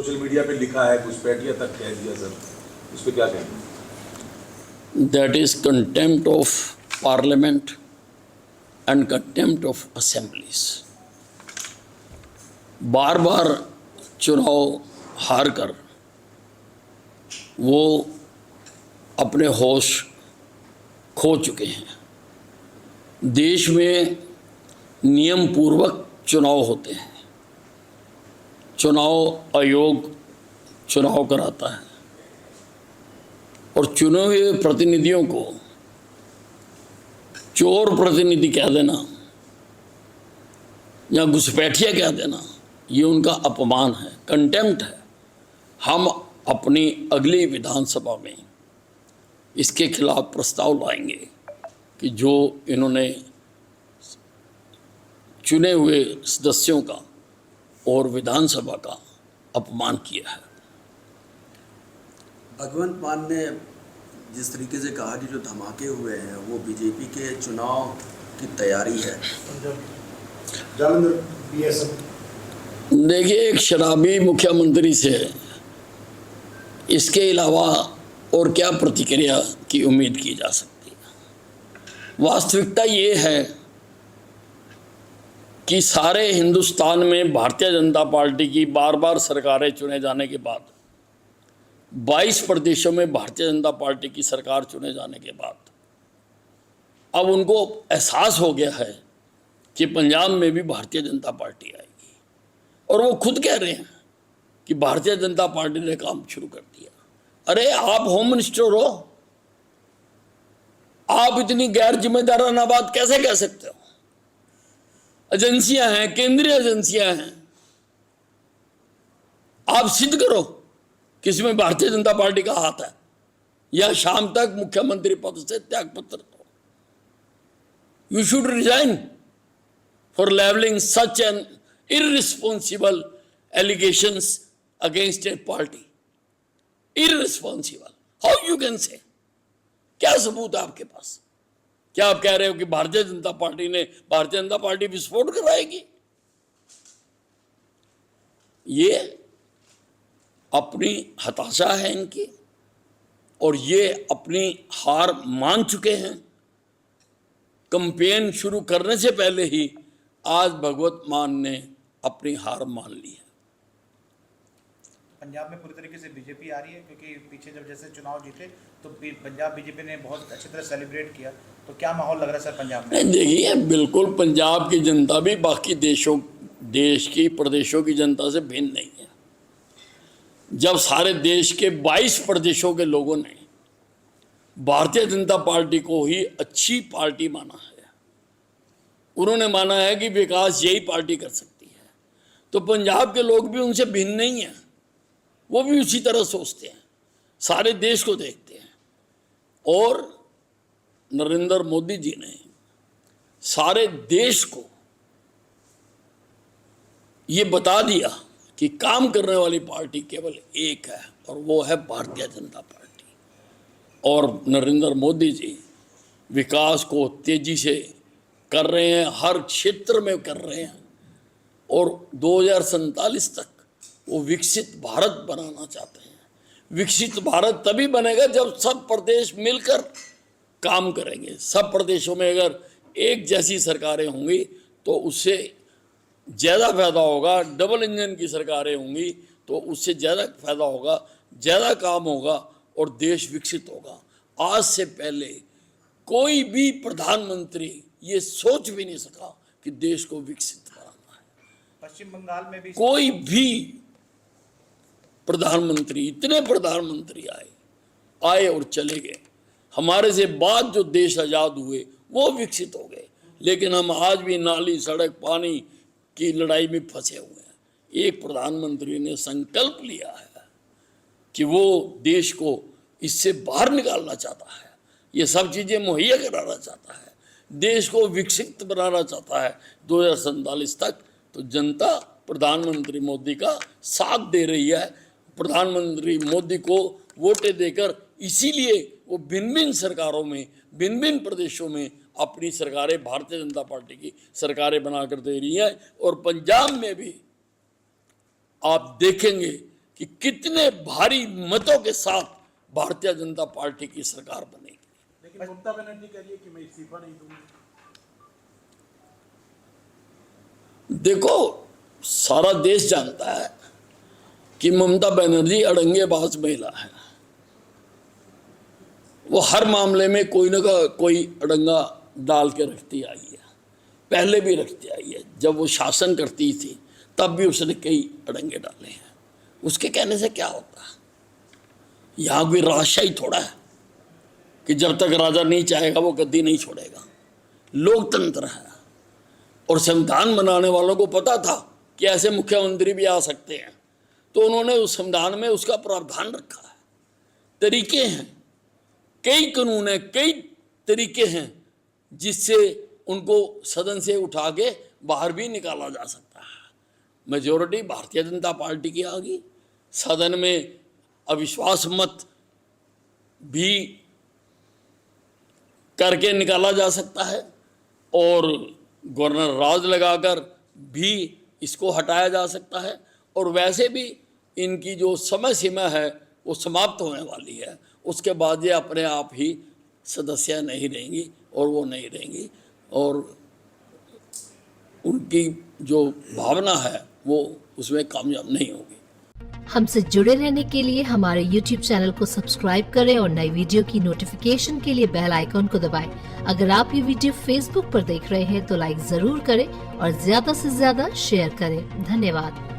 Social media पे लिखा है, घुसपैठिया तक कह दिया सर, उस पर क्या कहेंगे? That is contempt of parliament and contempt of assemblies. बार बार चुनाव हार कर वो अपने होश खो चुके हैं। देश में नियम पूर्वक चुनाव होते हैं, चुनाव आयोग चुनाव कराता है और चुने हुए प्रतिनिधियों को चोर प्रतिनिधि कह देना या घुसपैठिया कह देना, ये उनका अपमान है, कंटेम्प्ट है। हम अपनी अगली विधानसभा में इसके खिलाफ प्रस्ताव लाएंगे कि जो इन्होंने चुने हुए सदस्यों का और विधानसभा का अपमान किया है। भगवंत मान ने जिस तरीके से कहा कि जो धमाके हुए हैं वो बीजेपी के चुनाव की तैयारी है। देखिए, एक शराबी मुख्यमंत्री से इसके अलावा और क्या प्रतिक्रिया की उम्मीद की जा सकती है। वास्तविकता ये है कि सारे हिंदुस्तान में भारतीय जनता पार्टी की बार बार सरकारें चुने जाने के बाद, 22 प्रदेशों में भारतीय जनता पार्टी की सरकार चुने जाने के बाद अब उनको एहसास हो गया है कि पंजाब में भी भारतीय जनता पार्टी आएगी, और वो खुद कह रहे हैं कि भारतीय जनता पार्टी ने काम शुरू कर दिया। अरे आप होम मिनिस्टर हो, आप इतनी गैर जिम्मेदाराना बात कैसे कह सकते हो? एजेंसियां हैं, केंद्रीय एजेंसियां हैं, आप सिद्ध करो कि इसमें भारतीय जनता पार्टी का हाथ है, या शाम तक मुख्यमंत्री पद से त्यागपत्र दो। You should resign for levelling such an irresponsible allegations against a party. Irresponsible. How you can say? क्या सबूत है आपके पास? क्या आप कह रहे हो कि भारतीय जनता पार्टी विस्फोट कराएगी? ये अपनी हताशा है इनकी, और ये अपनी हार मान चुके हैं। कैंपेन शुरू करने से पहले ही आज भगवत मान ने अपनी हार मान ली है। पंजाब में पूरी तरीके से बीजेपी आ रही है, क्योंकि पीछे जब जैसे चुनाव जीते तो पंजाब बीजेपी ने बहुत अच्छी तरह सेलिब्रेट किया, तो क्या माहौल लग रहा है सर पंजाब में? देखिए, बिल्कुल पंजाब की जनता भी बाकी देश की प्रदेशों की जनता से भिन्न नहीं है। जब सारे देश के 22 प्रदेशों के लोगों ने भारतीय जनता पार्टी को ही अच्छी पार्टी माना है, उन्होंने माना है कि विकास यही पार्टी कर सकती है, तो पंजाब के लोग भी उनसे भिन्न नहीं है। वो भी उसी तरह सोचते हैं, सारे देश को देखते हैं। और नरेंद्र मोदी जी ने सारे देश को ये बता दिया कि काम करने वाली पार्टी केवल एक है, और वो है भारतीय जनता पार्टी। और नरेंद्र मोदी जी विकास को तेजी से कर रहे हैं, हर क्षेत्र में कर रहे हैं, और 2047 तक वो विकसित भारत बनाना चाहते हैं। विकसित भारत तभी बनेगा जब सब प्रदेश मिलकर काम करेंगे। सब प्रदेशों में अगर एक जैसी सरकारें होंगी तो उससे ज़्यादा फायदा होगा। डबल इंजन की सरकारें होंगी तो उससे ज़्यादा फायदा होगा, ज़्यादा काम होगा और देश विकसित होगा। आज से पहले कोई भी प्रधानमंत्री ये सोच भी नहीं सका कि देश को विकसित बनाना है। पश्चिम बंगाल में भी कोई भी प्रधानमंत्री, इतने प्रधानमंत्री आए और चले गए। हमारे से बाद जो देश आज़ाद हुए वो विकसित हो गए, लेकिन हम आज भी नाली, सड़क, पानी की लड़ाई में फंसे हुए हैं। एक प्रधानमंत्री ने संकल्प लिया है कि वो देश को इससे बाहर निकालना चाहता है, ये सब चीज़ें मुहैया कराना चाहता है, देश को विकसित बनाना चाहता है 2047 तक। तो जनता प्रधानमंत्री मोदी का साथ दे रही है। प्रधानमंत्री मोदी को वोटें देकर इसीलिए वो भिन्न भिन्न सरकारों में, भिन्न भिन्न प्रदेशों में अपनी सरकारें, भारतीय जनता पार्टी की सरकारें बनाकर दे रही हैं। और पंजाब में भी आप देखेंगे कि कितने भारी मतों के साथ भारतीय जनता पार्टी की सरकार बनेगी। लेकिन ममता बनर्जी कह रही है कि मैं इस्तीफा नहीं दूंगी। देखो, सारा देश जानता है कि ममता बनर्जी अड़ंगेबाज महिला है। वो हर मामले में कोई ना कोई अड़ंगा डाल के रखती आई है, पहले भी रखती आई है। जब वो शासन करती थी तब भी उसने कई अड़ंगे डाले हैं। उसके कहने से क्या होता है? यहाँ कोई राजशाही थोड़ा है कि जब तक राजा नहीं चाहेगा वो गद्दी नहीं छोड़ेगा। लोकतंत्र है, और संविधान बनाने वालों को पता था कि ऐसे मुख्यमंत्री भी आ सकते हैं, तो उन्होंने उस संविधान में उसका प्रावधान रखा है। तरीके हैं, कई कानून हैं, कई तरीके हैं जिससे उनको सदन से उठा के बाहर भी निकाला जा सकता है। मेजॉरिटी भारतीय जनता पार्टी की आ गई, सदन में अविश्वास मत भी करके निकाला जा सकता है, और गवर्नर राज लगाकर भी इसको हटाया जा सकता है। और वैसे भी इनकी जो समय सीमा है वो समाप्त होने वाली है। उसके बाद ये अपने आप ही सदस्य नहीं रहेंगी, और वो नहीं रहेंगी, और उनकी जो भावना है वो उसमें कामयाब नहीं होगी। हमसे जुड़े रहने के लिए हमारे YouTube चैनल को सब्सक्राइब करें और नई वीडियो की नोटिफिकेशन के लिए बेल आइकॉन को दबाएं। अगर आप ये वीडियो Facebook पर देख रहे हैं तो लाइक जरूर करें और ज्यादा से ज्यादा शेयर करें। धन्यवाद।